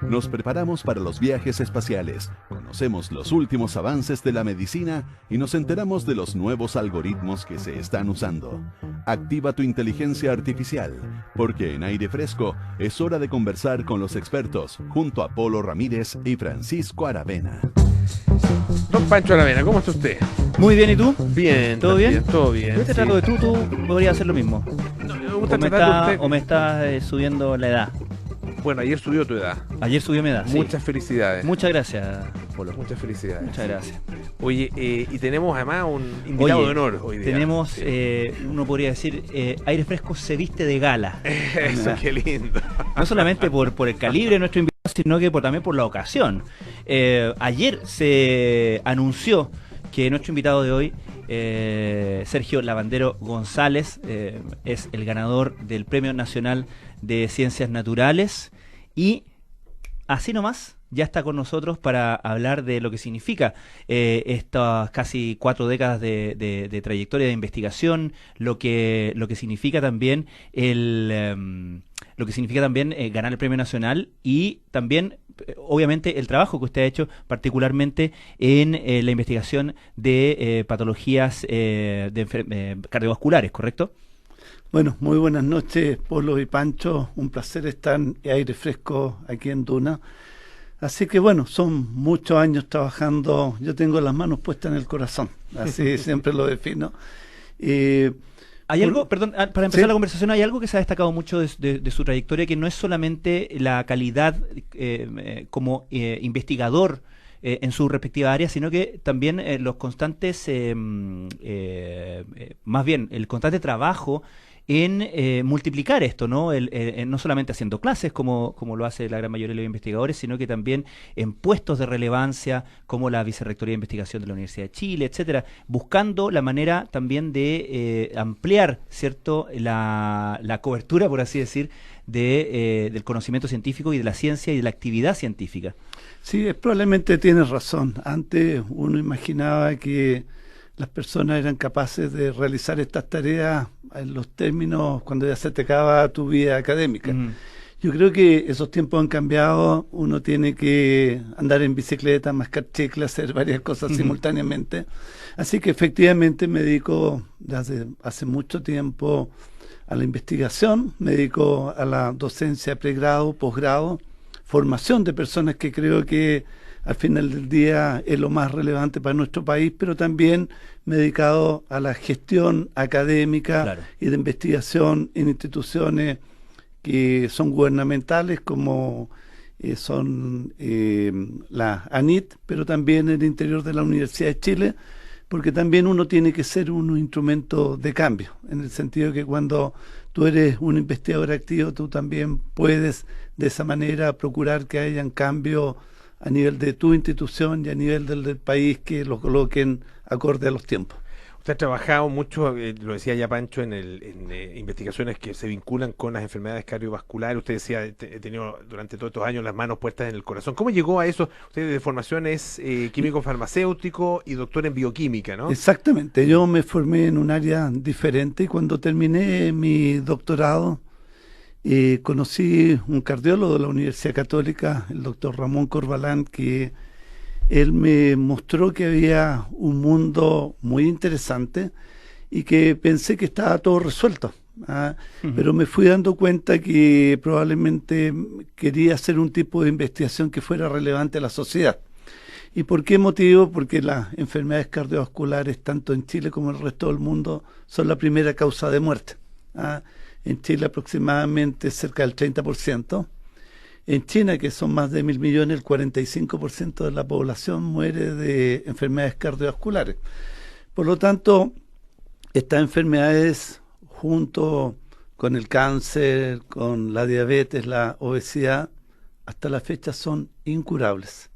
Nos preparamos para los viajes espaciales, conocemos los últimos avances de la medicina y nos enteramos de los nuevos algoritmos que se están usando. Activa tu inteligencia artificial, porque en Aire Fresco es hora de conversar con los expertos, junto a Polo Ramírez y Francisco Aravena. Don Pancho Aravena, ¿cómo está usted? Muy bien, ¿y tú? Bien. ¿Todo bien? Todo bien. Yo te trato de tú podrías hacer lo mismo. No, me gusta tratar de usted. O me estás subiendo la edad. Bueno, ayer subió tu edad. Ayer subió mi edad, Muchas felicidades. Muchas gracias, Polo. Muchas felicidades. Muchas gracias. Oye, y tenemos además un invitado de honor hoy día. Tenemos, uno podría decir, Aire Fresco se viste de gala. Eso, qué lindo. No solamente por el calibre de nuestro invitado, sino que también por la ocasión. Ayer se anunció que nuestro invitado de hoy, Sergio Lavandero González, es el ganador del Premio Nacional de Ciencias Naturales y así nomás ya está con nosotros para hablar de lo que significa estas casi 4 décadas de trayectoria de investigación, lo que significa también ganar el Premio Nacional y también obviamente el trabajo que usted ha hecho particularmente en la investigación de patologías cardiovasculares, ¿correcto? Bueno, muy buenas noches, Polo y Pancho. Un placer estar en Aire Fresco aquí en Duna. Así que bueno, son muchos años trabajando. Yo tengo las manos puestas en el corazón, así siempre lo defino. Hay algo, perdón, para empezar ¿sí? la conversación, hay algo que se ha destacado mucho de su trayectoria, que no es solamente la calidad como investigador en su respectiva área, sino que también los constantes, más bien el constante trabajo en multiplicar esto, ¿no? No solamente haciendo clases como lo hace la gran mayoría de los investigadores, sino que también en puestos de relevancia como la Vicerrectoría de Investigación de la Universidad de Chile, etcétera, buscando la manera también de ampliar, ¿cierto?, la cobertura, por así decir, del conocimiento científico y de la ciencia y de la actividad científica. Sí, probablemente tienes razón. Antes uno imaginaba que las personas eran capaces de realizar estas tareas en los términos cuando ya se te acaba tu vida académica. Yo creo que esos tiempos han cambiado. Uno tiene que andar en bicicleta, mascar chicle, hacer varias cosas simultáneamente. Así que efectivamente me dedico desde hace mucho tiempo a la investigación, me dedico a la docencia pregrado, posgrado, formación de personas que creo que al final del día es lo más relevante para nuestro país, pero también me he dedicado a la gestión académica, claro, y de investigación en instituciones que son gubernamentales como son la ANIT, pero también en el interior de la Universidad de Chile, porque también uno tiene que ser un instrumento de cambio, en el sentido que cuando tú eres un investigador activo, tú también puedes de esa manera procurar que hayan cambios a nivel de tu institución y a nivel del país que lo coloquen acorde a los tiempos. Usted ha trabajado mucho, lo decía ya Pancho, en investigaciones que se vinculan con las enfermedades cardiovasculares. Usted decía, he tenido durante todos estos años las manos puestas en el corazón. ¿Cómo llegó a eso? Usted de formación es químico farmacéutico y doctor en bioquímica, ¿no? Exactamente, yo me formé en un área diferente y cuando terminé mi doctorado conocí un cardiólogo de la Universidad Católica, el doctor Ramón Corbalán, que él me mostró que había un mundo muy interesante y que pensé que estaba todo resuelto. Pero me fui dando cuenta que probablemente quería hacer un tipo de investigación que fuera relevante a la sociedad. ¿Y por qué motivo? Porque las enfermedades cardiovasculares, tanto en Chile como en el resto del mundo, son la primera causa de muerte. En Chile aproximadamente cerca del 30%. En China, que son más de 1.000 millones, el 45% de la población muere de enfermedades cardiovasculares. Por lo tanto, estas enfermedades, junto con el cáncer, con la diabetes, la obesidad, hasta la fecha son incurables.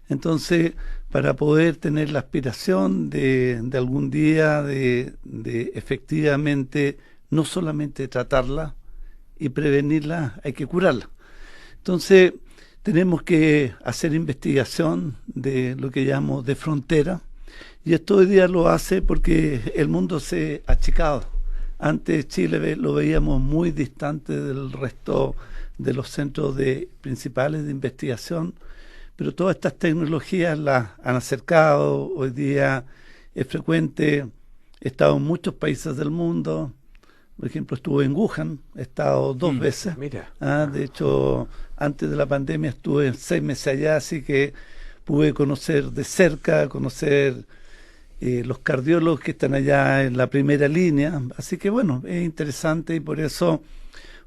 Entonces, para poder tener la aspiración de algún día de efectivamente no solamente tratarla y prevenirla, hay que curarla. Entonces, tenemos que hacer investigación de lo que llamo de frontera, y esto hoy día lo hace porque el mundo se ha achicado. Antes Chile lo veíamos muy distante del resto de los centros principales de investigación, pero todas estas tecnologías las han acercado. Hoy día es frecuente, he estado en muchos países del mundo. Por ejemplo, estuve en Wuhan, he estado 2 veces. Mira. De hecho, antes de la pandemia estuve 6 meses allá, así que pude conocer de cerca, los cardiólogos que están allá en la primera línea. Así que bueno, es interesante y por eso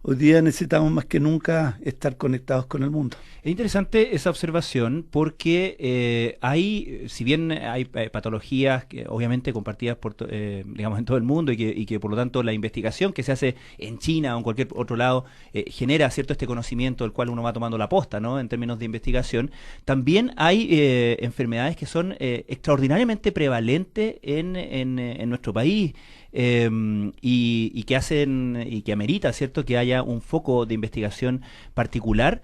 hoy día necesitamos más que nunca estar conectados con el mundo. Es interesante esa observación porque si bien hay patologías que obviamente compartidas digamos en todo el mundo y que por lo tanto la investigación que se hace en China o en cualquier otro lado genera cierto este conocimiento del cual uno va tomando la posta, ¿no? En términos de investigación, también hay enfermedades que son extraordinariamente prevalentes en nuestro país. Y que hacen y que amerita, ¿cierto?, que haya un foco de investigación particular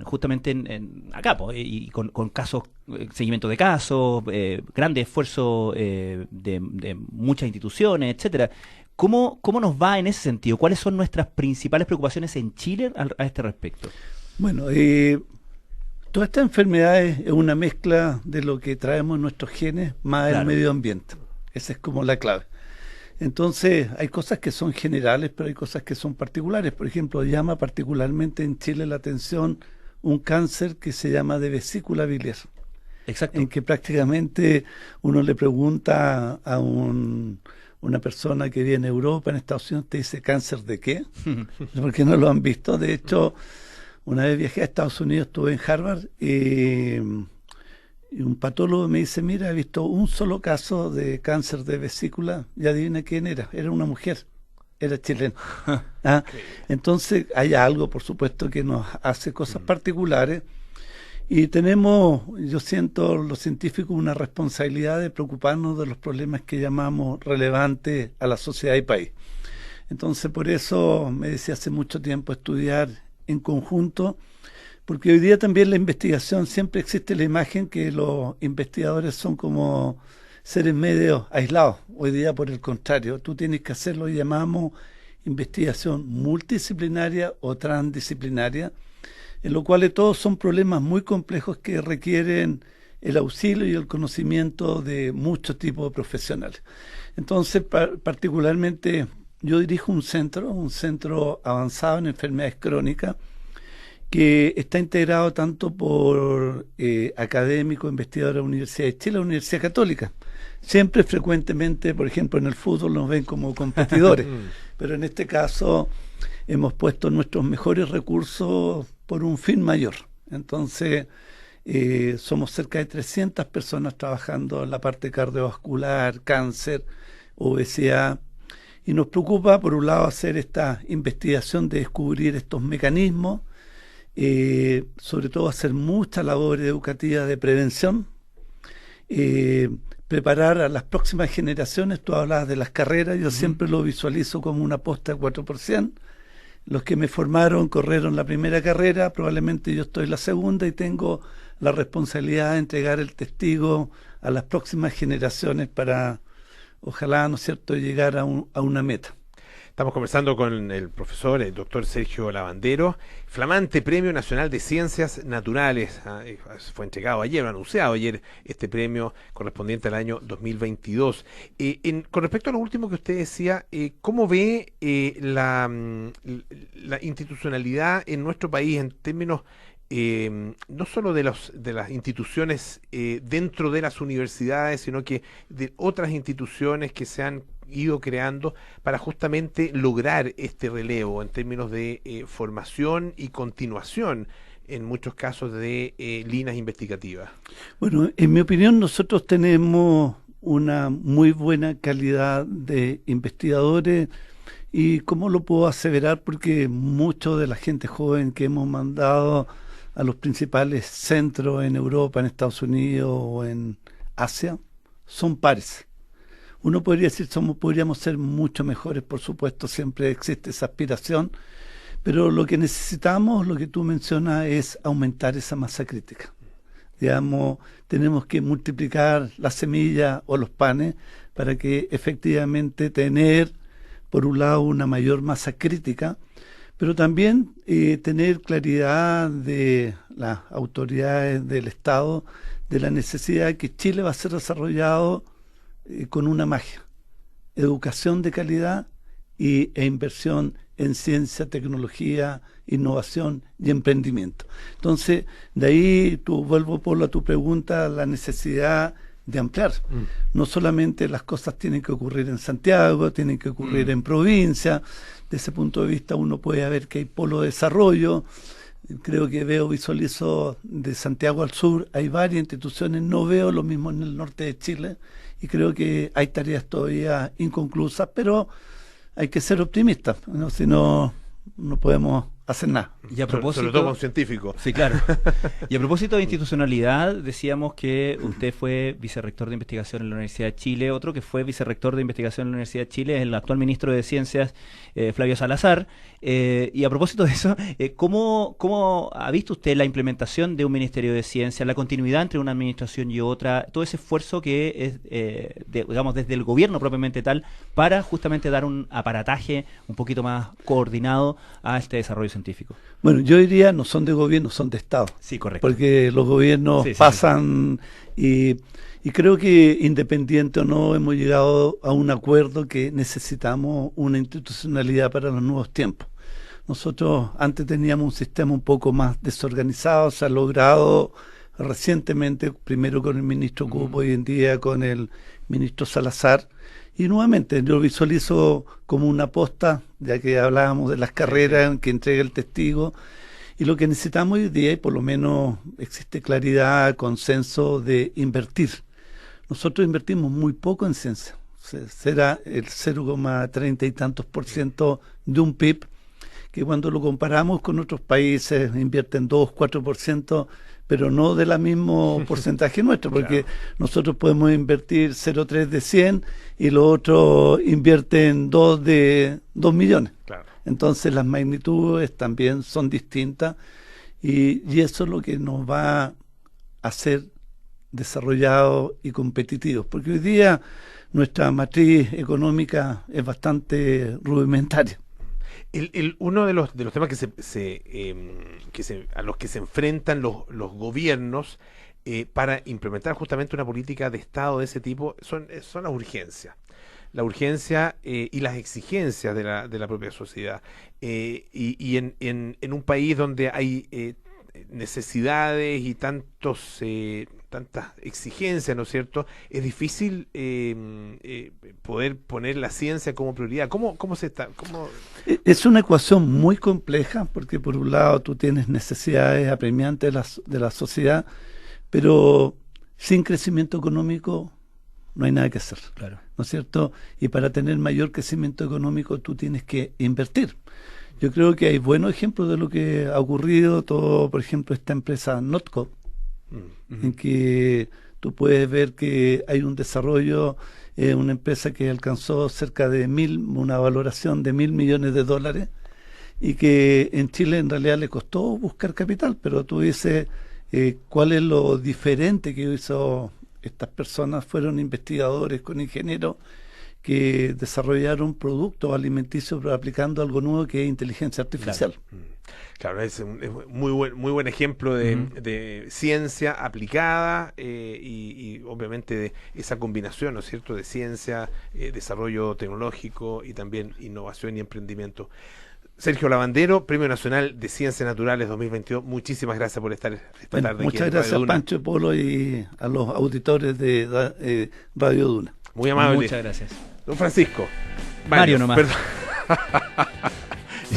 justamente acá, y con casos, seguimiento de casos, grandes esfuerzos de muchas instituciones, etcétera. ¿Cómo nos va en ese sentido? ¿Cuáles son nuestras principales preocupaciones en Chile a este respecto? Bueno, todas estas enfermedades es una mezcla de lo que traemos en nuestros genes más el medio ambiente. Esa es como la clave. Entonces, hay cosas que son generales, pero hay cosas que son particulares. Por ejemplo, llama particularmente en Chile la atención un cáncer que se llama de vesícula biliar. Exacto. En que prácticamente uno le pregunta a una persona que viene a Europa, en Estados Unidos, te dice, ¿cáncer de qué? Porque no lo han visto. De hecho, una vez viajé a Estados Unidos, estuve en Harvard y un patólogo me dice, mira, he visto un solo caso de cáncer de vesícula y adivina quién era una mujer, era chilena. Entonces hay algo, por supuesto, que nos hace cosas particulares y tenemos, yo siento, los científicos una responsabilidad de preocuparnos de los problemas que llamamos relevantes a la sociedad y país. Entonces por eso me decía hace mucho tiempo estudiar en conjunto, porque hoy día también la investigación, siempre existe la imagen que los investigadores son como seres medio aislados. Hoy día, por el contrario, tú tienes que hacer lo que llamamos investigación multidisciplinaria o transdisciplinaria, en lo cual todos son problemas muy complejos que requieren el auxilio y el conocimiento de muchos tipos de profesionales. Entonces, particularmente, yo dirijo un centro avanzado en enfermedades crónicas, que está integrado tanto por académicos, investigadores de la Universidad de Chile, la Universidad Católica. Siempre, frecuentemente, por ejemplo, en el fútbol nos ven como competidores, pero en este caso hemos puesto nuestros mejores recursos por un fin mayor. Entonces, somos cerca de 300 personas trabajando en la parte cardiovascular, cáncer, obesidad, y nos preocupa, por un lado, hacer esta investigación de descubrir estos mecanismos, sobre todo hacer mucha labor educativa de prevención, preparar a las próximas generaciones. Tú hablabas de las carreras, yo siempre lo visualizo como una aposta 4%. Los que me formaron corrieron la primera carrera, probablemente yo estoy en la segunda y tengo la responsabilidad de entregar el testigo a las próximas generaciones para, ojalá, ¿no es cierto?, llegar a una meta. Estamos conversando con el profesor, el doctor Sergio Lavandero, flamante Premio Nacional de Ciencias Naturales. Fue entregado ayer, anunciado ayer este premio correspondiente al año 2022. Con respecto a lo último que usted decía, ¿cómo ve la institucionalidad en nuestro país en términos no solo de las instituciones dentro de las universidades, sino que de otras instituciones que se han ido creando para justamente lograr este relevo en términos de formación y continuación, en muchos casos, de líneas investigativas? Bueno, en mi opinión, nosotros tenemos una muy buena calidad de investigadores. ¿Y cómo lo puedo aseverar? Porque mucho de la gente joven que hemos mandado a los principales centros en Europa, en Estados Unidos o en Asia, son pares. Uno podría decir, podríamos ser mucho mejores, por supuesto, siempre existe esa aspiración, pero lo que necesitamos, lo que tú mencionas, es aumentar esa masa crítica. Digamos, tenemos que multiplicar la semilla o los panes para que efectivamente tener, por un lado, una mayor masa crítica, pero también tener claridad de las autoridades del Estado de la necesidad de que Chile va a ser desarrollado con una magia: educación de calidad e inversión en ciencia, tecnología, innovación y emprendimiento. Entonces, de ahí vuelvo, Polo, a tu pregunta, la necesidad de ampliar. No solamente las cosas tienen que ocurrir en Santiago, tienen que ocurrir en provincia. De ese punto de vista uno puede ver que hay polo de desarrollo. Creo que visualizo de Santiago al sur, hay varias instituciones, no veo lo mismo en el norte de Chile, y creo que hay tareas todavía inconclusas, pero hay que ser optimistas, ¿no? Si no, no podemos hacer nada. Y a propósito, sobre todo con científicos. Sí, claro. Y a propósito de institucionalidad, decíamos que usted fue vicerrector de investigación en la Universidad de Chile. Otro que fue vicerrector de investigación en la Universidad de Chile es el actual ministro de Ciencias, Flavio Salazar. Y a propósito de eso, ¿cómo ha visto usted la implementación de un Ministerio de Ciencia, la continuidad entre una administración y otra, todo ese esfuerzo que es, digamos, desde el gobierno propiamente tal, para justamente dar un aparataje un poquito más coordinado a este desarrollo científico? Bueno, yo diría, no son de gobierno, son de Estado. Sí, correcto. Porque los gobiernos pasan. Y creo que, independiente o no, hemos llegado a un acuerdo que necesitamos una institucionalidad para los nuevos tiempos. Nosotros antes teníamos un sistema un poco más desorganizado, se ha logrado recientemente, primero con el ministro Cupo, hoy en día con el ministro Salazar. Y nuevamente yo visualizo como una aposta, ya que hablábamos de las carreras que entrega el testigo, y lo que necesitamos hoy día, y por lo menos existe claridad, consenso de invertir. Nosotros invertimos muy poco en ciencia, será el 0,30 y tantos % de un PIB, que cuando lo comparamos con otros países invierten 2, 4%, pero no del mismo porcentaje nuestro, porque nosotros podemos invertir 0,3 de 100 y los otros invierten 2 de 2 millones. Claro. Entonces las magnitudes también son distintas y eso es lo que nos va a hacer desarrollados y competitivos, porque hoy día nuestra matriz económica es bastante rudimentaria. Uno de los temas a los que se enfrentan los gobiernos para implementar justamente una política de Estado de ese tipo son las urgencias. La urgencia y las exigencias de la propia sociedad. Y en un país donde hay necesidades y tantas exigencias, ¿no es cierto? Es difícil poder poner la ciencia como prioridad. ¿Cómo se está? Es una ecuación muy compleja, porque por un lado tú tienes necesidades apremiantes de la sociedad, pero sin crecimiento económico no hay nada que hacer, claro, ¿no es cierto? Y para tener mayor crecimiento económico tú tienes que invertir. Yo creo que hay buenos ejemplos de lo que ha ocurrido, por ejemplo, esta empresa Notco, en que tú puedes ver que hay un desarrollo, una empresa que alcanzó cerca de una valoración de $1.000 millones, y que en Chile en realidad le costó buscar capital, pero tú dices, ¿cuál es lo diferente que hizo estas personas? Fueron investigadores con ingenieros que desarrollaron productos alimenticios pero aplicando algo nuevo que es inteligencia artificial. Claro, es muy buen ejemplo de ciencia aplicada y obviamente de esa combinación, ¿no es cierto?, de ciencia, desarrollo tecnológico y también innovación y emprendimiento. Sergio Lavandero, Premio Nacional de Ciencias Naturales 2022, muchísimas gracias por estar esta tarde. Muchas gracias, Pancho, Polo, y a los auditores de Radio Duna. Muy amable. Muchas gracias. Don Francisco. Mario nomás. Perdón.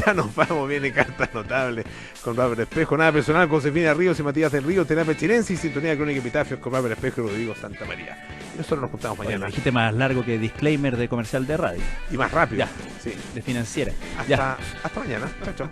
Ya nos vamos, viene Cartas Notables con Bárbara Espejo. Nada personal con Josefina Ríos y Matías del Río, Terapia Chilense y Sintonía Crónica Epitafios con Bárbara Espejo y Rodrigo Santa María. Nosotros nos juntamos mañana. Bueno, dijiste más largo que disclaimer de comercial de radio. Y más rápido. Ya, sí. de financiera. Hasta mañana. Chao, chao.